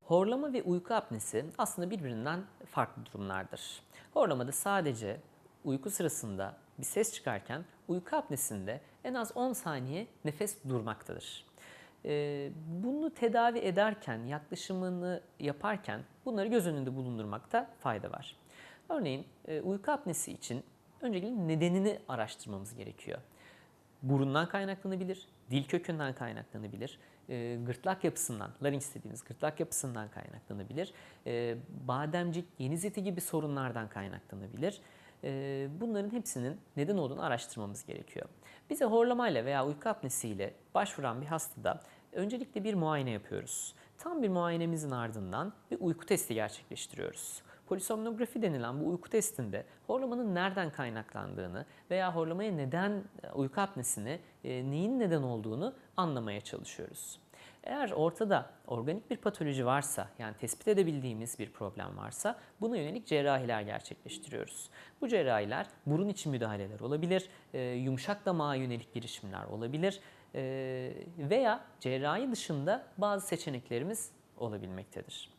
Horlama ve uyku apnesi aslında birbirinden farklı durumlardır. Horlamada sadece uyku sırasında bir ses çıkarken uyku apnesinde en az 10 saniye nefes durmaktadır. Bunu tedavi ederken, yaklaşımını yaparken bunları göz önünde bulundurmakta fayda var. Örneğin uyku apnesi için öncelikle nedenini araştırmamız gerekiyor. Burundan kaynaklanabilir, dil kökünden kaynaklanabilir, gırtlak yapısından, larynx dediğimiz gırtlak yapısından kaynaklanabilir, bademcik, geniz eti gibi sorunlardan kaynaklanabilir. Bunların hepsinin neden olduğunu araştırmamız gerekiyor. Bize horlamayla veya uyku apnesiyle başvuran bir hastada öncelikle bir muayene yapıyoruz. Tam bir muayenemizin ardından bir uyku testi gerçekleştiriyoruz. Polisomnografi denilen bu uyku testinde horlamanın nereden kaynaklandığını veya horlamaya neden uyku apnesine neyin neden olduğunu anlamaya çalışıyoruz. Eğer ortada organik bir patoloji varsa, yani tespit edebildiğimiz bir problem varsa buna yönelik cerrahiler gerçekleştiriyoruz. Bu cerrahiler burun içi müdahaleler olabilir, yumuşak damağa yönelik girişimler olabilir veya cerrahi dışında bazı seçeneklerimiz olabilmektedir.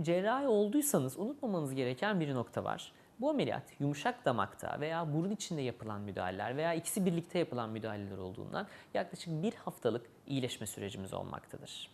Cerrahi olduysanız unutmamanız gereken bir nokta var. Bu ameliyat yumuşak damakta veya burun içinde yapılan müdahaleler veya ikisi birlikte yapılan müdahaleler olduğundan yaklaşık bir haftalık iyileşme sürecimiz olmaktadır.